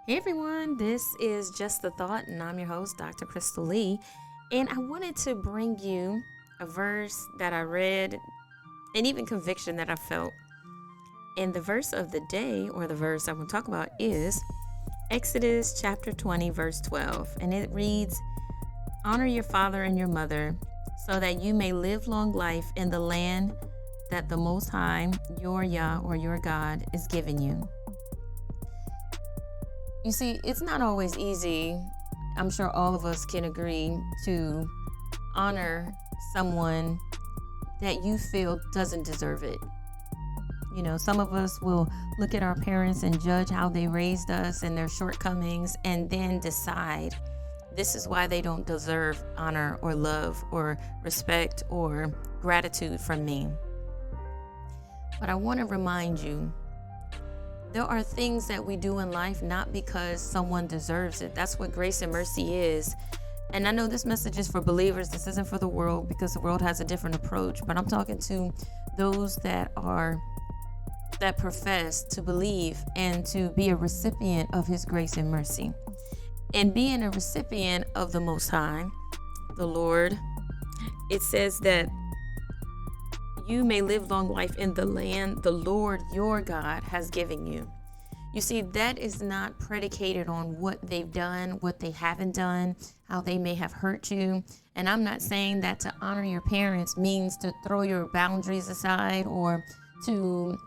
Hey everyone, this is Just the Thought, and I'm your host, Dr. Krystal Lee. And I wanted to bring you a verse that I read and even conviction that I felt. And the verse of the day, or the verse I'm going to talk about, is Exodus chapter 20, verse 12. And it reads, "Honor your father and your mother, so that you may live long life in the land that the Most High, your Yah, or your God, is giving you." You see, it's not always easy. I'm sure all of us can agree to honor someone that you feel doesn't deserve it. You know, some of us will look at our parents and judge how they raised us and their shortcomings and then decide this is why they don't deserve honor or love or respect or gratitude from me. But I want to remind you, there are things that we do in life not because someone deserves it. That's what grace and mercy is. And I know this message is for believers. This isn't for the world because the world has a different approach. But I'm talking to those that profess to believe and to be a recipient of His grace and mercy. And being a recipient of the Most High, the Lord, it says that you may live long life in the land the Lord your God has given you. You see, that is not predicated on what they've done, what they haven't done, how they may have hurt you. And I'm not saying that to honor your parents means to throw your boundaries aside or to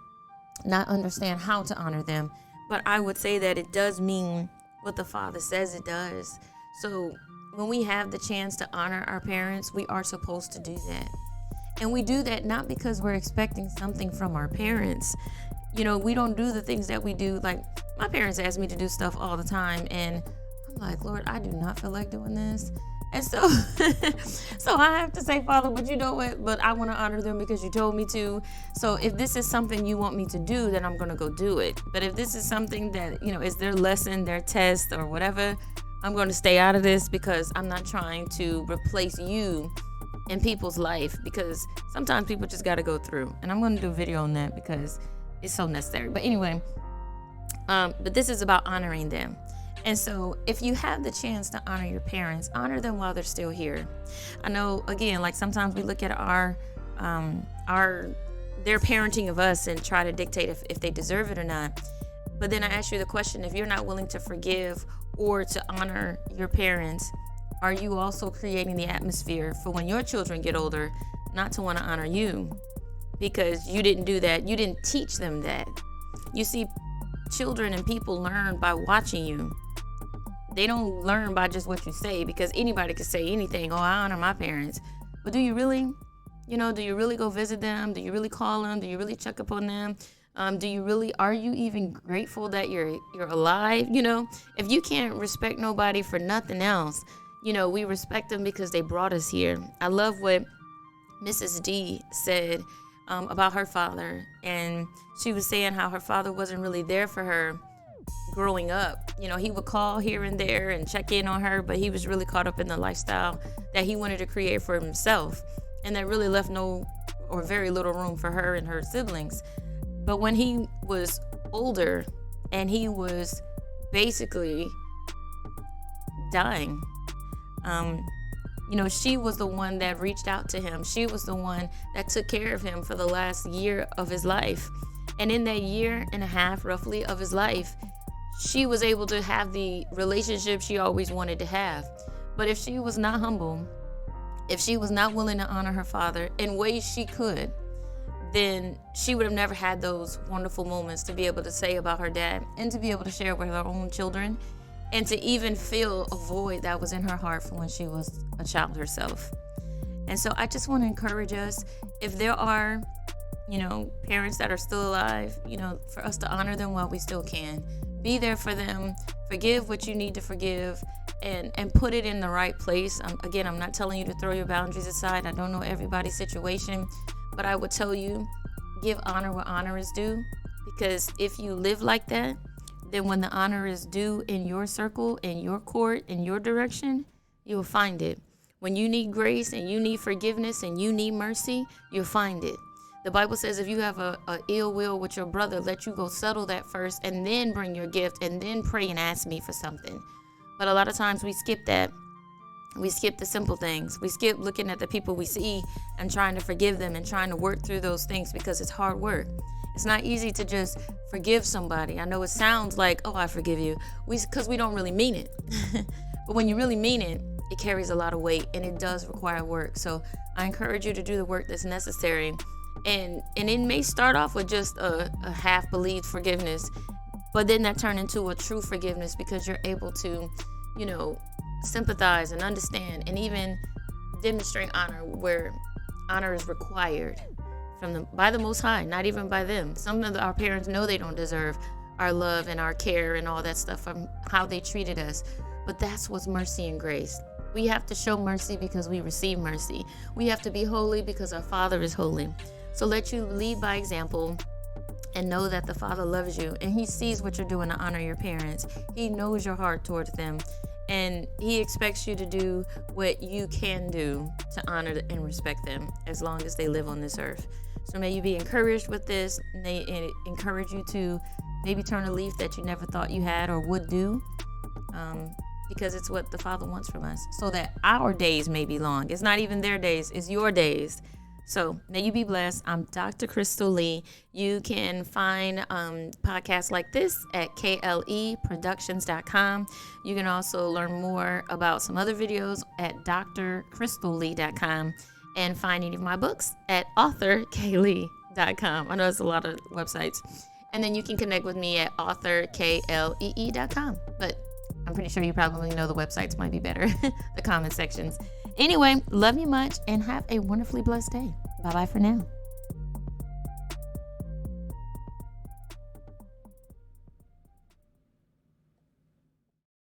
not understand how to honor them. But I would say that it does mean what the Father says it does. So when we have the chance to honor our parents, we are supposed to do that. And we do that not because we're expecting something from our parents. You know, we don't do the things that we do. Like, my parents ask me to do stuff all the time, and I'm like, Lord, I do not feel like doing this. And so, so I have to say, Father, but you know what? But I want to honor them because you told me to. So if this is something you want me to do, then I'm going to go do it. But if this is something that, you know, is their lesson, their test, or whatever, I'm going to stay out of this because I'm not trying to replace you in people's life, because sometimes people just got to go through, and I'm going to do a video on that because it's so necessary. But anyway, but this is about honoring them. And so if you have the chance to honor your parents, honor them while they're still here. I know, again, like sometimes we look at their parenting of us and try to dictate if they deserve it or not. But then I ask you the question, if you're not willing to forgive or to honor your parents, are you also creating the atmosphere for when your children get older not to want to honor you because you didn't do that? You didn't teach them that. You see, children and people learn by watching you. They don't learn by just what you say, because anybody can say anything. Oh, I honor my parents. But do you really? You know, do you really go visit them? Do you really call them? Do you really check up on them? Are you even grateful that you're alive? You know, if you can't respect nobody for nothing else, you know, we respect them because they brought us here. I love what Mrs. D said about her father. And she was saying how her father wasn't really there for her growing up. You know, he would call here and there and check in on her, but he was really caught up in the lifestyle that he wanted to create for himself. And that really left no or very little room for her and her siblings. But when he was older and he was basically dying, you know, she was the one that reached out to him. She was the one that took care of him for the last year of his life. And in that year and a half, roughly, of his life, she was able to have the relationship she always wanted to have. But if she was not humble, if she was not willing to honor her father in ways she could, then she would have never had those wonderful moments to be able to say about her dad and to be able to share with her own children, and to even feel a void that was in her heart from when she was a child herself. And so I just want to encourage us, if there are, you know, parents that are still alive, you know, for us to honor them while we still can. Be there for them, forgive what you need to forgive, and put it in the right place. Again, I'm not telling you to throw your boundaries aside. I don't know everybody's situation, but I would tell you, give honor where honor is due, because if you live like that, then when the honor is due in your circle, in your court, in your direction, you will find it. When you need grace and you need forgiveness and you need mercy, you'll find it. The Bible says if you have a ill will with your brother, let you go settle that first and then bring your gift and then pray and ask me for something. But a lot of times we skip that. We skip the simple things. We skip looking at the people we see and trying to forgive them and trying to work through those things because it's hard work. It's not easy to just forgive somebody. I know it sounds like, oh, I forgive you, because we don't really mean it. But when you really mean it, it carries a lot of weight and it does require work. So I encourage you to do the work that's necessary. And it may start off with just a half-believed forgiveness, but then that turn into a true forgiveness because you're able to, sympathize and understand and even demonstrate honor where honor is required by the Most High, not even by them. Some of our parents know they don't deserve our love and our care and all that stuff from how they treated us, but that's what's mercy and grace. We have to show mercy because we receive mercy. We have to be holy because our Father is holy. So let you lead by example and know that the Father loves you and He sees what you're doing to honor your parents. He knows your heart towards them and He expects you to do what you can do to honor and respect them as long as they live on this earth. So may you be encouraged with this. May it encourage you to maybe turn a leaf that you never thought you had or would do, because it's what the Father wants from us, so that our days may be long. It's not even their days, it's your days. So may you be blessed. I'm Dr. Krystal Lee. You can find podcasts like this at kleproductions.com. You can also learn more about some other videos at drkrystallee.com and find any of my books at authorklee.com. I know it's a lot of websites. And then you can connect with me at authorklee.com. But I'm pretty sure you probably know the websites might be better, the comment sections. Anyway, love you much and have a wonderfully blessed day. Bye-bye for now.